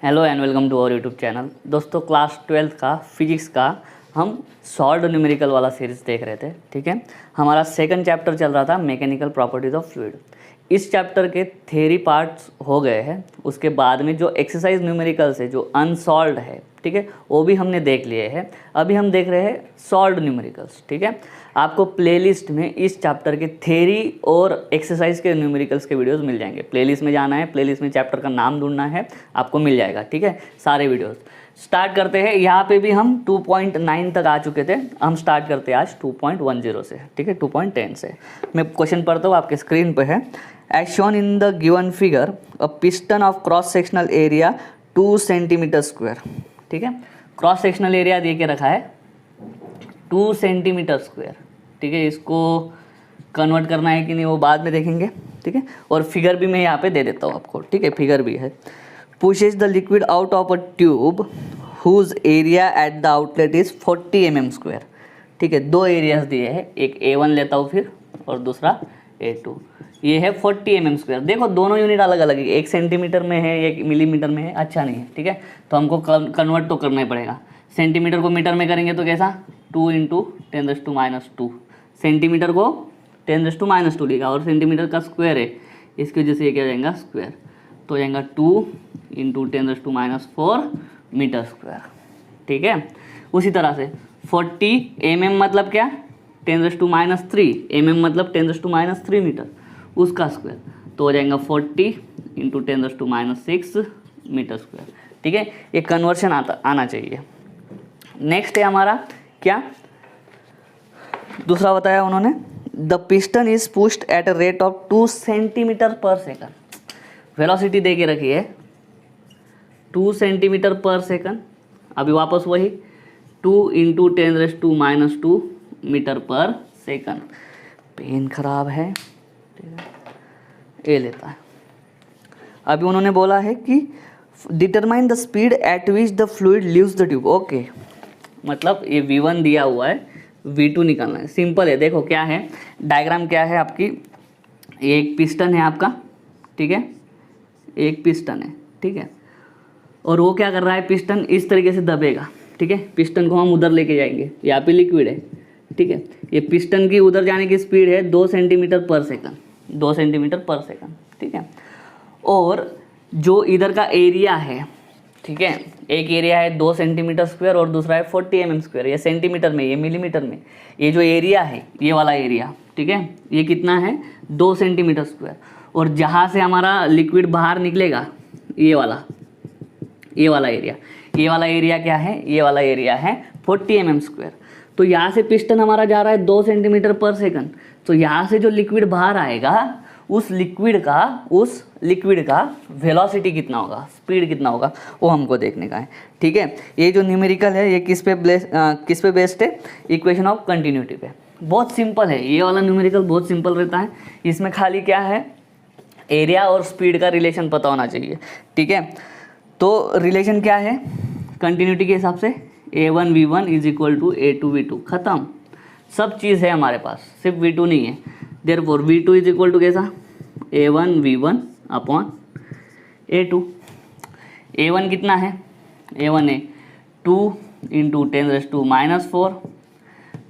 Hello and welcome to our YouTube channel. दोस्तों class 12th का physics का हम सॉल्व्ड न्यूमेरिकल वाला सीरीज़ देख रहे थे। ठीक है, हमारा सेकंड चैप्टर चल रहा था मैकेनिकल प्रॉपर्टीज़ ऑफ फ्लूइड। इस चैप्टर के थ्योरी पार्ट्स हो गए हैं, उसके बाद में जो एक्सरसाइज न्यूमेरिकल्स है जो अनसॉल्व्ड है, ठीक है, वो भी हमने देख लिए हैं। अभी हम देख रहे हैं सॉल्व्ड न्यूमेरिकल्स। ठीक है, आपको प्लेलिस्ट में इस चैप्टर के थ्योरी और एक्सरसाइज के न्यूमेरिकल्स के वीडियोस मिल जाएंगे। प्लेलिस्ट में जाना है, प्लेलिस्ट में चैप्टर का नाम ढूंढना है, आपको मिल जाएगा। ठीक है, सारे वीडियोस स्टार्ट करते हैं। यहाँ पे भी हम 2.9 तक आ चुके थे, हम स्टार्ट करते हैं आज 2.10 से। ठीक है, 2.10 से मैं क्वेश्चन पढ़ता हूँ, आपके स्क्रीन पे है। As shown in the given figure a piston of cross sectional area 2 centimetre square. ठीक है, क्रॉस सेक्शनल एरिया दे के रखा है 2 सेंटीमीटर स्क्वायर। ठीक है, इसको कन्वर्ट करना है कि नहीं वो बाद में देखेंगे। ठीक है, और फिगर भी मैं यहाँ पे दे देता हूँ आपको। ठीक है, फिगर भी है। Pushes the liquid out of a tube whose area at the outlet is 40 mm square. ठीक है, दो एरियाज दिए हैं, एक A1 लेता हूँ फिर और दूसरा A2। ये है 40 mm स्क्वायर। देखो दोनों यूनिट अलग अलग है, एक सेंटीमीटर में है एक मिलीमीटर में है, अच्छा नहीं है। ठीक है, तो हमको कन्वर्ट तो करना ही पड़ेगा। सेंटीमीटर को मीटर में करेंगे तो कैसा 2 × 10⁻²। सेंटीमीटर को 10⁻² लिखा और सेंटीमीटर का स्क्वायर है, इसकी वजह से ये क्या जाएगा स्क्वायर, तो जाएगा 2 × 10⁻4 मीटर स्क्वायर। ठीक है, उसी तरह से 40 mm मतलब क्या 10⁻3, mm मतलब 10⁻3 मीटर, उसका स्क्वायर तो हो जाएगा 40 × 10⁻6 मीटर स्क्वायर। ठीक है, ये कन्वर्शन आना चाहिए। नेक्स्ट है हमारा क्या, दूसरा बताया उन्होंने, the piston is pushed at a rate of 2 centimetre पर सेकंड। वेलोसिटी दे के रखी है 2 सेंटीमीटर पर सेकंड। अभी वापस वही 2 × 10⁻² मीटर पर सेकंड। पेन खराब है, ये लेता है। अभी उन्होंने बोला है कि determine the speed at which the fluid leaves the tube. Okay, मतलब ये V1 दिया हुआ है, V2 निकालना है। सिंपल है, देखो क्या है डायग्राम, क्या है आपकी, एक पिस्टन है आपका। ठीक है, एक पिस्टन है। ठीक है, और वो क्या कर रहा है, पिस्टन इस तरीके से दबेगा। ठीक है, पिस्टन को हम उधर लेके जाएंगे, यहाँ पे लिक्विड है। ठीक है, ये पिस्टन की उधर जाने की स्पीड है 2 सेंटीमीटर पर सेकंड, 2 सेंटीमीटर पर सेकंड। ठीक है, और जो इधर का एरिया है, ठीक है, एक एरिया है 2 सेंटीमीटर स्क्वायर और दूसरा है 40 mm स्क्वायर। ये सेंटीमीटर में, ये मिलीमीटर में। ये जो एरिया है, ये वाला एरिया, ठीक है, ये कितना है 2 सेंटीमीटर स्क्वायर। और जहाँ से हमारा लिक्विड बाहर निकलेगा, ये वाला एरिया, ये वाला एरिया क्या है, ये वाला एरिया है 40 mm स्क्वायर। तो यहाँ से पिस्टन हमारा जा रहा है 2 सेंटीमीटर पर सेकंड। तो यहाँ से जो लिक्विड बाहर आएगा, उस लिक्विड का वेलोसिटी कितना होगा, स्पीड कितना होगा, वो हमको देखने का है। ठीक है, ये जो न्यूमेरिकल है ये किस पे बेस्ड है, इक्वेशन ऑफ कंटिन्यूटी पे। बहुत सिंपल है ये वाला न्यूमेरिकल, बहुत सिंपल रहता है। इसमें खाली क्या है, एरिया और स्पीड का रिलेशन पता होना चाहिए। ठीक है, तो रिलेशन क्या है कंटिन्यूटी के हिसाब से, A1V1 = A2V2, ख़त्म। सब चीज़ है हमारे पास, सिर्फ V2 नहीं है। देयरफॉर V2 = कैसा, A1V1 अपॉन A2। A1 कितना है, A1 है 2 × 10⁻4।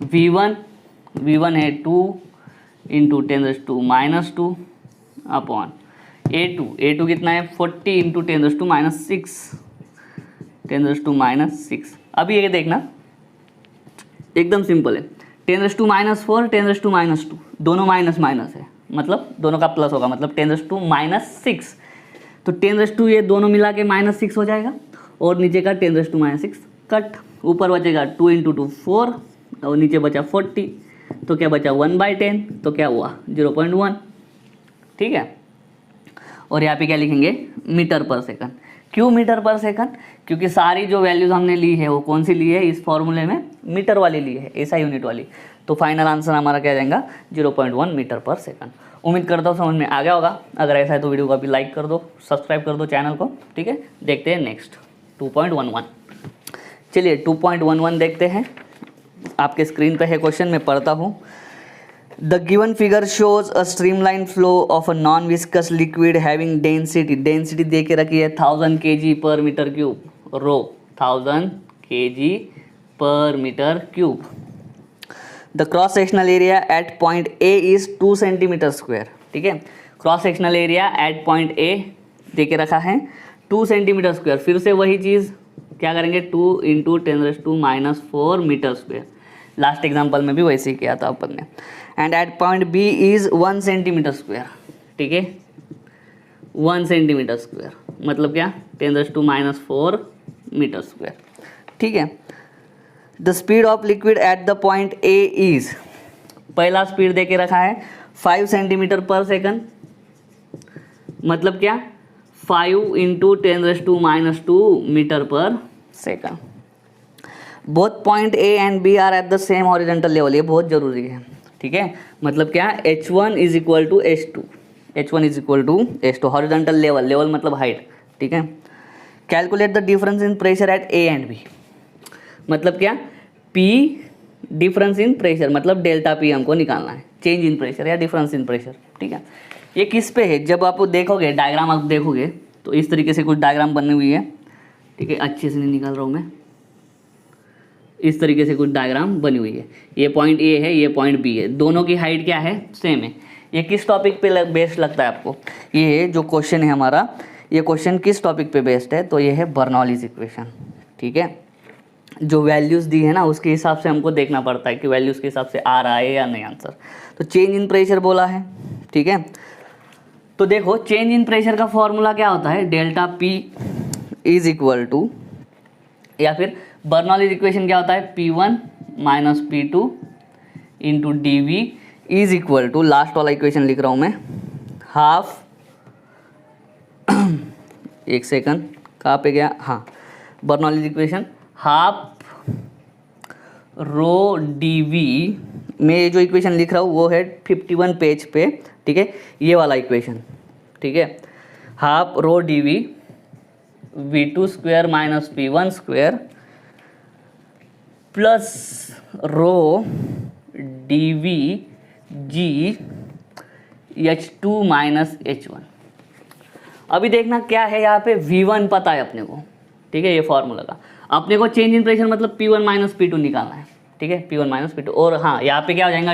V1 है 2 × 10⁻2 अपॉन A2 कितना है 40 × 10⁻6। अभी ये देखना एकदम सिंपल है, 10⁻4 10⁻2 दोनों माइनस है, मतलब दोनों का प्लस होगा, मतलब 10⁻6। तो 10⁻, ये दोनों मिला के -6 हो जाएगा और नीचे का 10⁻6 कट, ऊपर बचेगा 2 × 2 4 और नीचे बचा 40, तो क्या बचा 1/10, तो क्या हुआ 0.1। ठीक है, और यहाँ पे क्या लिखेंगे मीटर पर सेकंड। क्यों मीटर पर सेकंड, क्योंकि सारी जो वैल्यूज हमने ली है वो कौन सी ली है, इस फॉर्मूले में मीटर वाली ली है, ऐसा यूनिट वाली। तो फाइनल आंसर हमारा क्या जाएगा 0.1 मीटर पर सेकंड। उम्मीद करता हूँ समझ में आ गया होगा। अगर ऐसा है तो वीडियो को अभी लाइक कर दो, सब्सक्राइब कर दो चैनल को। ठीक है, देखते हैं नेक्स्ट 2.11। चलिए 2.11 देखते हैं, आपके स्क्रीन पे है क्वेश्चन, मैं पढ़ता हूँ। The given figure shows a streamline flow of a non viscous liquid having density दे के रखी है 1000 kg per metre cube, rho 1000 kg per metre cube. The cross sectional area at point A is 2 centimetre square, ठीक है। Cross sectional area at point A दे के रखा है 2 सेंटीमीटर स्क्वायर। फिर से वही चीज़ क्या करेंगे, 2 into 10⁻⁻⁴ metre square. Last example में भी वैसे ही किया था अपन ने। And at point B is 1 centimetre square, ठीक है, 1 सेंटीमीटर स्क्वायर मतलब क्या, 10⁻⁴ मीटर स्क्वायर, ठीक है। The speed of liquid at the point A is, पहला स्पीड दे के रखा है 5 सेंटीमीटर पर सेकंड, मतलब क्या 5 इंटू 10⁻² मीटर पर second. Both point A and B are at the same horizontal level, ये बहुत जरूरी है, ठीक है। मतलब क्या, h1 is equal to h2, h1 is equal to h2 horizontal level, level मतलब हाइट, ठीक है। Calculate the difference in pressure at A and B, मतलब क्या, P डिफरेंस इन प्रेशर मतलब डेल्टा P हमको निकालना है, चेंज इन प्रेशर या डिफरेंस इन प्रेशर, ठीक है। ये किस पे है, जब आप देखोगे डायग्राम आप देखोगे तो इस तरीके से कुछ डायग्राम बनी हुई है, ठीक है, अच्छे से नहीं निकाल रहा हूँ मैं, इस तरीके से कुछ डायग्राम बनी हुई है। ये पॉइंट ए है, ये पॉइंट बी है, दोनों की हाइट क्या है, सेम है। ये किस टॉपिक पे बेस्ड लगता है आपको, ये जो क्वेश्चन है हमारा, ये क्वेश्चन किस टॉपिक पे बेस्ड है, तो ये है बर्नौलीज इक्वेशन, ठीक है। जो वैल्यूज़ दी है ना उसके हिसाब से हमको देखना पड़ता है कि वैल्यूज़ के हिसाब से आ रहा है या नहीं आंसर। तो चेंज इन प्रेशर बोला है, ठीक है। तो देखो चेंज इन प्रेशर का फॉर्मूला क्या होता है, delta P is equal to, या फिर बर्नौलीज इक्वेशन क्या होता है, P1 minus P2 into DV is equal to, last वाला इक्वेशन लिख रहा हूँ मैं, हाफ एक सेकंड कहाँ पे गया, हाँ, Bernoulli's equation half rho DV में जो इक्वेशन लिख रहा हूँ वो है 51 पेज पे, ठीक है, ये वाला इक्वेशन, ठीक है। Half rho DV V2 square minus P1 square plus रो DV G H2 minus H1। अभी देखना क्या है यहाँ पे, V1 पता है अपने को, ठीक है, ये फॉर्मूला का अपने को चेंज इन प्रेशर मतलब P1 माइनस P2 निकालना है, ठीक है, P1 माइनस P2। और हाँ यहाँ पे क्या हो जाएगा,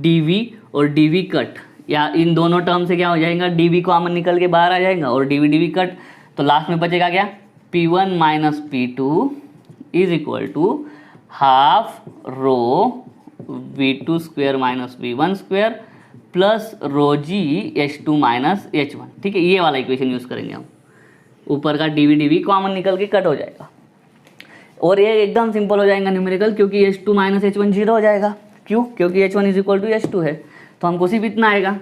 DV और DV कट, या इन दोनों टर्म से क्या हो जाएगा, DV कॉमन निकल के बाहर आ जाएगा और DV कट, तो लास्ट में बचेगा क्या, P1 minus P2 is equal to half rho V2 square minus V1 square plus rho G H2 minus H1, ठीक है। ये वाला इक्वेशन यूज़ करेंगे हम, ऊपर का DV कॉमन निकल के कट हो जाएगा और ये एकदम सिंपल हो जाएगा न्यूमेरिकल, क्योंकि H2 माइनस H1 जीरो हो जाएगा। क्यों, क्योंकि H1 is equal to H2 है, तो हमको सिर्फ इतना आएगा।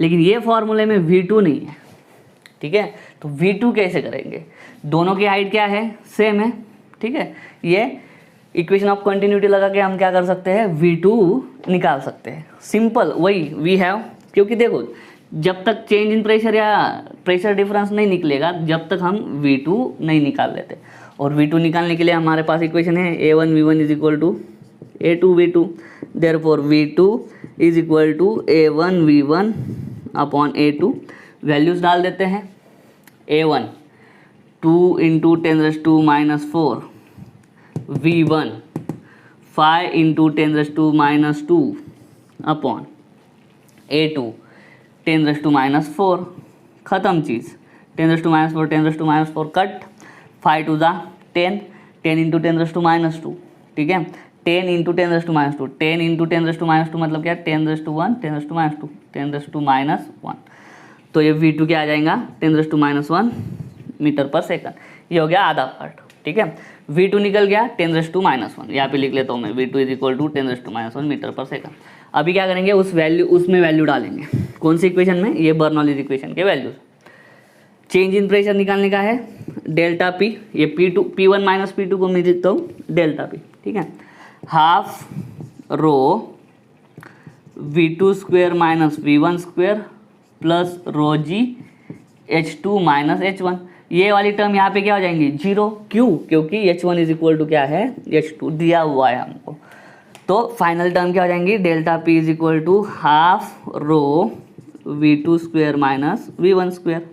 लेकिन ये फॉर्मूले में V2 नहीं है, ठीक है, तो V2 कैसे करेंगे, दोनों की हाइट क्या है, सेम है, ठीक है। ये इक्वेशन ऑफ कंटिन्यूटी लगा के हम क्या कर सकते हैं, V2 निकाल सकते हैं, सिंपल वही वी हैव। क्योंकि देखो जब तक चेंज इन प्रेशर या प्रेशर डिफरेंस नहीं निकलेगा तब तक हम V2 नहीं निकाल लेते, और V2 निकालने के लिए हमारे पास इक्वेशन है A1V1 is equal to A2V2, therefore V2 is equal to A1V1 upon A2। Values डाल देते हैं, A1 2 into 10⁻⁻⁴, V1 5 into 10⁻⁻² upon A2 10⁻⁻⁴, ख़त्म चीज़, 10⁻⁻⁴, 10⁻⁻⁴ कट, 5 टू ज़ा 10, 10 इंटू 10⁻², ठीक है, 10 इंटू 10⁻², 10 इंटू 10⁻² मतलब क्या, 10⁻1, 10⁻², 10⁻1, तो ये V2 क्या आ जाएगा, 10⁻1 मीटर पर सेकंड। ये हो गया आधा पार्ट, ठीक है। V2 निकल गया 10⁻1, यहाँ पे लिख लेता हूँ मैं, V2 is equal to 10⁻1 metre पर सेकंड। अभी क्या करेंगे, उसमें वैल्यू डालेंगे, कौन सी इक्वेशन में, ये बर्नौलीज इक्वेशन के वैल्यूज। चेंज इन प्रेशर निकालने का है डेल्टा P, ये P1 माइनस P2 को मैं लिखता हूँ डेल्टा P, ठीक है। Half rho V2 square minus V1 square plus rho G H2 minus H1, ये वाली टर्म यहाँ पे क्या हो जाएंगी, जीरो। क्यों, क्योंकि H1 इज इक्वल टू क्या है, H2 दिया हुआ है हमको, तो फाइनल टर्म क्या हो जाएंगी, delta P is equal to half rho V2 square minus V1 square.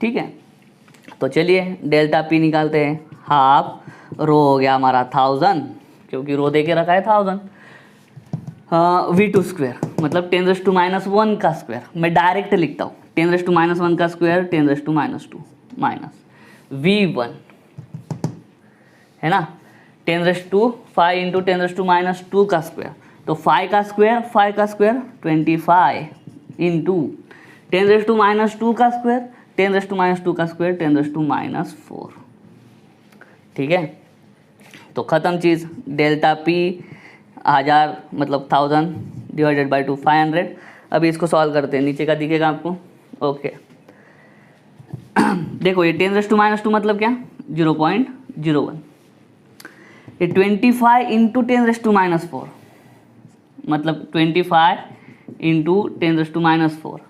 ठीक है, तो चलिए डेल्टा पी निकालते हैं। हाफ रो हो गया हमारा 1000, क्योंकि रो दे के रखा है 1000, V2 स्क्वेयर मतलब 10⁻⁻1 का स्क्वायर। मैं डायरेक्ट लिखता हूँ 10⁻⁻1 का स्क्वायर 10⁻2 माइनस V1 है ना, 10⁻5 इंटू 10⁻⁻2 का स्क्वायर, तो 5 का स्क्वायर 25 इंटू 10⁻⁻2 का स्क्वायर 10⁻2 का स्क्वायर 10⁻4। ठीक है, तो ख़त्म चीज़। डेल्टा पी 1000 मतलब 1000 डिवाइडेड बाई 2 500। अभी इसको सॉल्व करते हैं, नीचे का दिखेगा आपको। ओके देखो ये 10⁻2 मतलब क्या, 0.01। ये 25 इंटू 10⁻4 मतलब 25 इंटू 10⁻4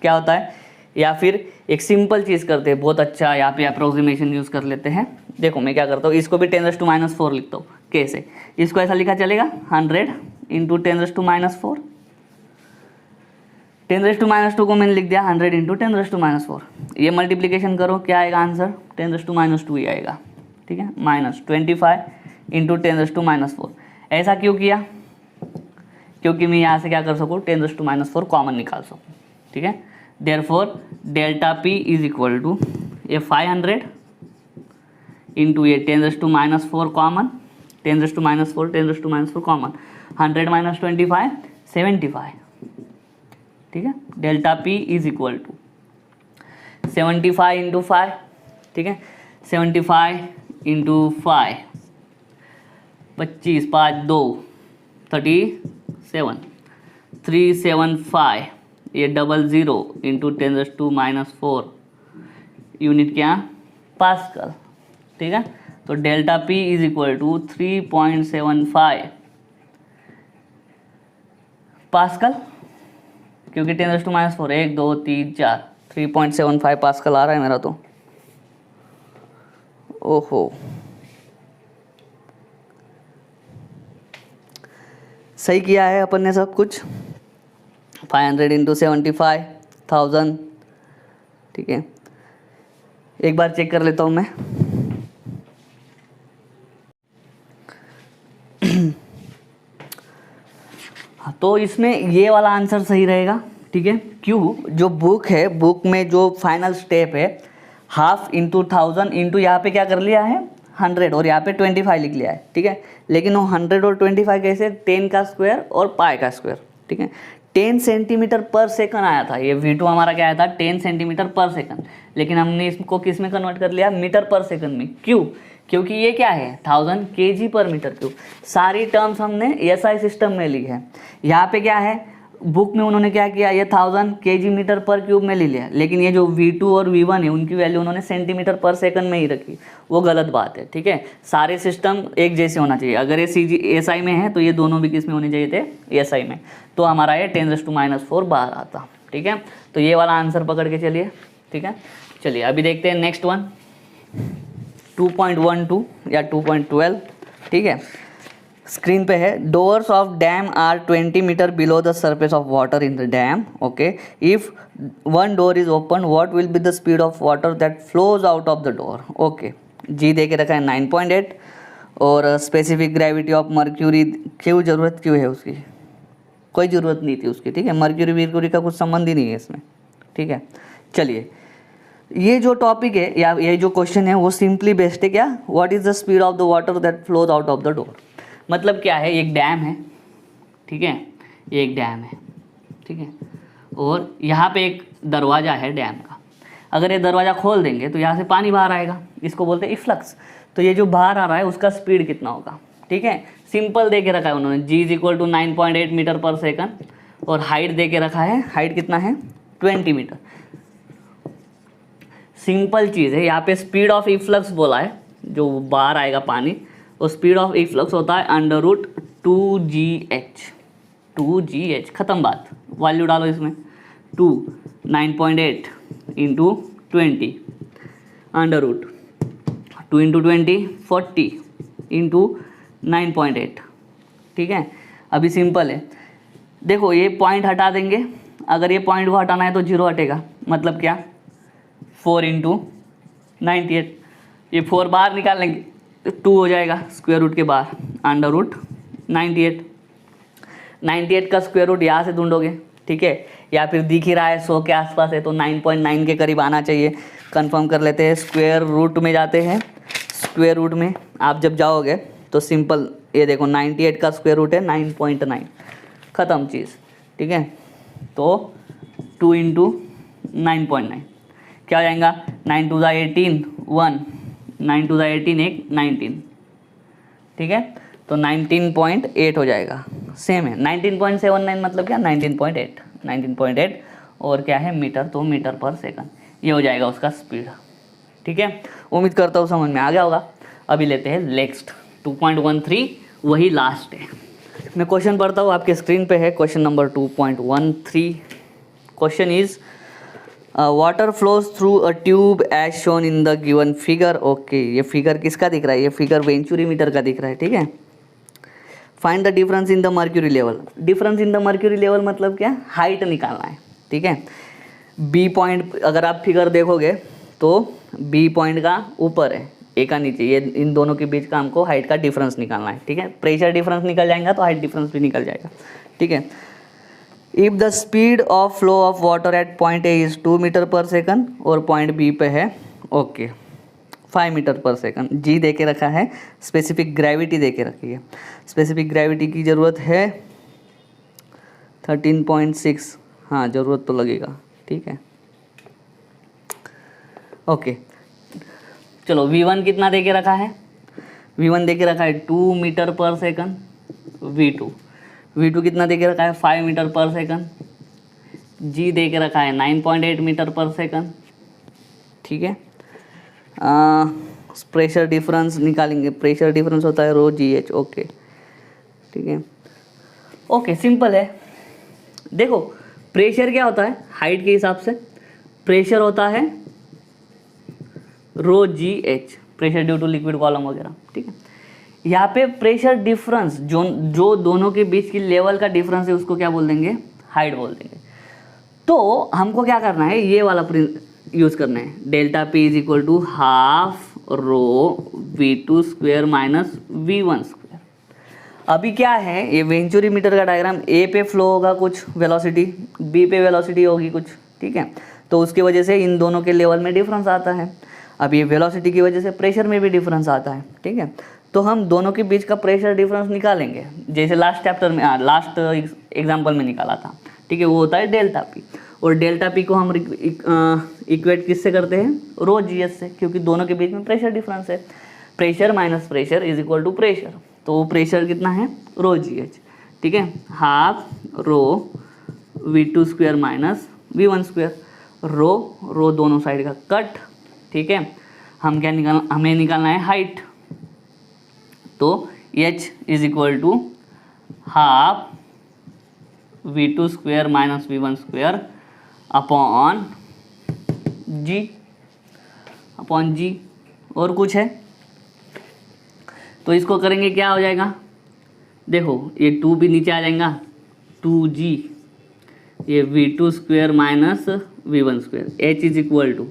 क्या होता है। या फिर एक सिंपल चीज़ करते हैं, बहुत अच्छा यहाँ पे अप्रोक्सीमेशन यूज़ कर लेते हैं। देखो मैं क्या करता हूँ, इसको भी 10⁻4 लिखता हूँ। कैसे, इसको ऐसा लिखा चलेगा 100 इंटू 10⁻4। 10⁻2 को मैंने लिख दिया 100 इंटू 10⁻4। ये मल्टीप्लीकेशन करो, क्या आएगा आंसर, 10⁻2 ही आएगा। ठीक है, माइनस 25 इंटू 10⁻4। ऐसा क्यों किया, क्योंकि मैं यहाँ से क्या कर सकूँ, 10⁻4 कॉमन निकाल सकूँ। ठीक है, therefore delta P is equal to ये 500 इंटू ये 10⁻4 कॉमन, 10⁻4 कॉमन, 100 माइनस 25 75। ठीक है, delta P is equal to 75 into 5। ठीक है, 75 इंटू 5 25 5 2 37 375 ये 00 इंटू 10⁻4 यूनिट क्या, पास्कल। ठीक है, तो delta P is equal to 3.75 pascal, क्योंकि 10⁻4 1 2 3 4 3.75 पास्कल आ रहा है मेरा तो। ओहो सही किया है अपन ने सब कुछ। 500 इंटू 75 1000। ठीक है, एक बार चेक कर लेता हूँ मैं। तो इसमें ये वाला आंसर सही रहेगा। ठीक है, क्यों, जो बुक है, बुक में जो फाइनल स्टेप है हाफ इंटू 1000 इंटू यहाँ पे क्या कर लिया है 100 और यहाँ पे 25 लिख लिया है। ठीक है, लेकिन वो 100 और 25 कैसे, 10 का स्क्वायर और पाई का स्क्वायर। ठीक है, 10 सेंटीमीटर पर सेकंड आया था, ये V2 हमारा क्या आया था 10 सेंटीमीटर पर सेकंड, लेकिन हमने इसको किस में कन्वर्ट कर लिया, मीटर पर सेकंड में। क्यों, क्योंकि ये क्या है 1000 kg पर मीटर क्यूब। सारी टर्म्स हमने SI सिस्टम में ली है। यहाँ पे क्या है, बुक में उन्होंने क्या किया, ये 1000 kg मीटर पर क्यूब में ले लिया, लेकिन ये जो V2 और V1 है उनकी वैल्यू उन्होंने सेंटीमीटर पर सेकंड में ही रखी। वो गलत बात है। ठीक है, सारे सिस्टम एक जैसे होना चाहिए। अगर ये SI में है तो ये दोनों भी किस में होने चाहिए थे, SI में, तो हमारा ये 10⁻4 बाहर आता। ठीक है, तो ये वाला आंसर पकड़ के चलिए। ठीक है, चलिए अभी देखते हैं नेक्स्ट वन 2.12 या 2.12। ठीक है, स्क्रीन पे है, doors of dam are 20 metres below the surface of water in the dam. Okay, if one door is open what will be the speed of water that flows out of the door. Okay, g दे के रखा है 9.8 और specific gravity of mercury. क्यों, ज़रूरत क्यों है उसकी, कोई ज़रूरत नहीं थी उसकी। ठीक है, मर्क्यूरी वर्क्यूरी का कुछ संबंध ही नहीं है इसमें। ठीक है, चलिए ये जो टॉपिक है या ये जो क्वेश्चन है वो सिंपली बेस्ड है क्या, what is the speed of the water that flows out of the door. मतलब क्या है, एक डैम है। ठीक है, ये एक डैम है। ठीक है, और यहाँ पे एक दरवाज़ा है डैम का। अगर ये दरवाज़ा खोल देंगे तो यहाँ से पानी बाहर आएगा, इसको बोलते हैं इफ्लक्स। तो ये जो बाहर आ रहा है उसका स्पीड कितना होगा। ठीक है, सिंपल दे के रखा है उन्होंने, G is equal to 9.8 metre पर सेकंड और हाइट दे के रखा है, हाइट कितना है 20 मीटर। सिंपल चीज़ है, यहाँ पे स्पीड ऑफ इफ्लक्स बोला है, जो बाहर आएगा पानी, और स्पीड ऑफ इफ्लक्स होता है √2GH। 2GH खत्म बात, वैल्यू डालो इसमें 9.8 इंटू 20 √2 इंटू 20 40 इंटू 9.8। ठीक है। अभी सिंपल है, देखो ये पॉइंट हटा देंगे, अगर ये पॉइंट को हटाना है तो 0 हटेगा, मतलब क्या 4 × 98, ये 4 बाहर निकाल लेंगे तो 2 हो जाएगा स्क्वायर रूट के बाहर, √98। 98 का स्क्वायर रूट यहाँ से ढूंढोगे, ठीक है, या फिर दिख ही रहा है 100 के आसपास है तो 9.9 के करीब आना चाहिए। कंफर्म कर लेते हैं, स्क्वायर रूट में जाते हैं, स्क्वायर रूट में आप जब जाओगे तो सिंपल ये देखो 98 का स्क्वायर रूट है 9.9, ख़त्म चीज़, ठीक है। तो 2 × 9.9 क्या हो जाएगा, 9 × 18 1, 9 × 18 एक 19, ठीक है, तो 19.8 हो जाएगा। सेम है 19.79 मतलब क्या 19.8 और क्या है मीटर, तो मीटर पर सेकंड, ये हो जाएगा उसका स्पीड, ठीक है। उम्मीद करता हूँ समझ में आ गया होगा। अभी लेते हैं नेक्स्ट 2.13, वही लास्ट है। मैं क्वेश्चन पढ़ता हूँ, आपके स्क्रीन पे है question number 2.13। Question is water flows through a tube as shown in the given figure. Okay, ये फिगर किसका दिख रहा है, ये फिगर वेंचुरी मीटर का दिख रहा है, ठीक है। Find the difference in the mercury level. Difference in the mercury level मतलब क्या, हाइट निकालना है, ठीक है। बी पॉइंट अगर आप फिगर देखोगे तो बी पॉइंट का ऊपर है, ए का नीचे, ये इन दोनों के बीच का हमको हाइट का डिफरेंस निकालना है, ठीक है। प्रेशर डिफरेंस निकल जाएगा तो हाइट डिफरेंस भी निकल जाएगा, ठीक है। If the speed of flow of water at point A is 2 metre पर सेकंड और पॉइंट बी पे है ओके 5 मीटर पर सेकंड, जी दे के रखा है, स्पेसिफिक ग्रेविटी दे के रखी है। स्पेसिफिक ग्रेविटी की ज़रूरत है 13.6, हाँ ज़रूरत तो लगेगा, ठीक है। ओके चलो, V1 कितना दे के रखा है, V1 दे के रखा है 2 मीटर पर सेकंड, V2 कितना दे के रखा है 5 मीटर पर सेकंड, G दे के रखा है 9.8 मीटर पर सेकंड, ठीक है। प्रेशर डिफरेंस निकालेंगे, प्रेशर डिफरेंस होता है ρGH, ओके ठीक है। ओके सिंपल है, देखो प्रेशर क्या होता है हाइट के हिसाब से, प्रेशर होता है ρGH, pressure due to liquid column वगैरह, ठीक है। यहाँ पे प्रेशर डिफरेंस जो दोनों के बीच की लेवल का डिफरेंस है उसको क्या बोल देंगे, हाइट बोल देंगे। तो हमको क्या करना है, ये वाला यूज़ करना है, delta P is equal to half ρV2 square minus V1 square. अभी क्या है, ये वेंचुरी मीटर का डायग्राम, ए पे फ्लो होगा कुछ वेलोसिटी, बी पे वेलोसिटी होगी कुछ, ठीक है। तो उसकी वजह से इन दोनों के लेवल में डिफरेंस आता है। अब ये वेलोसिटी की वजह से प्रेशर में भी डिफरेंस आता है, ठीक है। तो हम दोनों के बीच का प्रेशर डिफरेंस निकालेंगे, जैसे लास्ट चैप्टर में लास्ट एग्जाम्पल में निकाला था, ठीक है। वो होता है डेल्टा P, और डेल्टा P को हम इक्वेट किससे करते हैं, ρGH से, क्योंकि दोनों के बीच में प्रेशर डिफरेंस है। Pressure minus pressure is equal to pressure, तो वो प्रेशर कितना है ρGH, ठीक है। Half ρV2 square minus V1 square, rho दोनों साइड का कट, ठीक है। हम क्या हमें निकालना है हाइट, तो H is equal to half V2 square minus V1 square upon G, और कुछ है तो इसको करेंगे क्या हो जाएगा, देखो ये 2 भी नीचे आ जाएगा, 2G, ये V2 square minus V1 square, H is equal to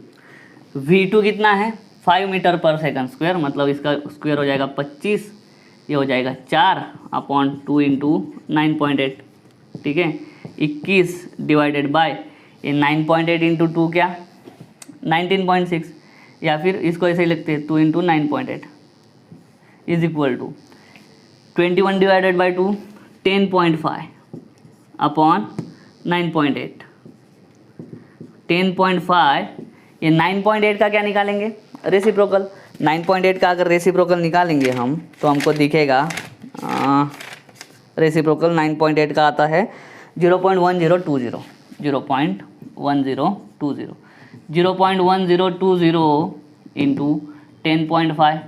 V2 कितना है 5 मीटर पर सेकंड स्क्वेयर, मतलब इसका स्क्वेयर हो जाएगा 25, ये हो जाएगा 4 अपॉन 2 × 9.8, ठीक है। 21 डिवाइडेड बाय ये 9.8 × 2 क्या 19.6, या फिर इसको ऐसे ही लिखते हैं 2 × 9.8 is equal to 21 divided by 2 10.5 upon 9.8, 10.5, ये 9.8 का क्या निकालेंगे रेसिप्रोकल, 9.8 का अगर रेसिप्रोकल निकालेंगे हम तो हमको दिखेगा रेसिप्रोकल 9.8 का आता है 0.1020, 0.1020, 0.1020 इंटू 10.5,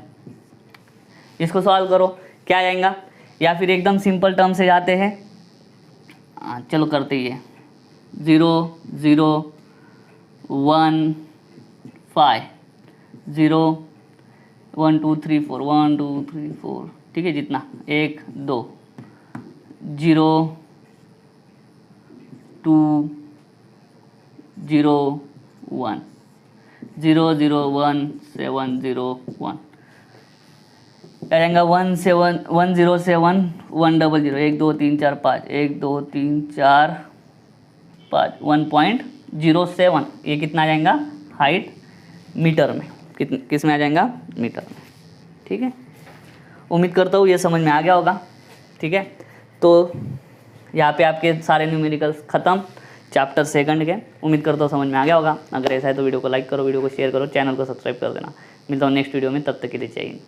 इसको सॉल्व करो क्या आएगा, या फिर एकदम सिंपल टर्म से जाते हैं, चलो करते ही है 0 0 1 5 0 1 2 3 4 1 2 3 4, ठीक है, जितना 1 2 02001 001 आ जाएगा 107 1 2 3 4 5 1 2 3 4 5 1.07। ये कितना आ जाएगा हाइट मीटर में, किस में आ जाएगा मीटर में। ठीक है, उम्मीद करता हूँ ये समझ में आ गया होगा। ठीक है, तो यहाँ पे आपके सारे न्यूमेरिकल्स ख़त्म चैप्टर सेकंड के। उम्मीद करता हूँ समझ में आ गया होगा। अगर ऐसा है तो वीडियो को लाइक करो, वीडियो को शेयर करो, चैनल को सब्सक्राइब कर देना। मिलता हूँ नेक्स्ट वीडियो में, तब तक के लिए जय हिंद।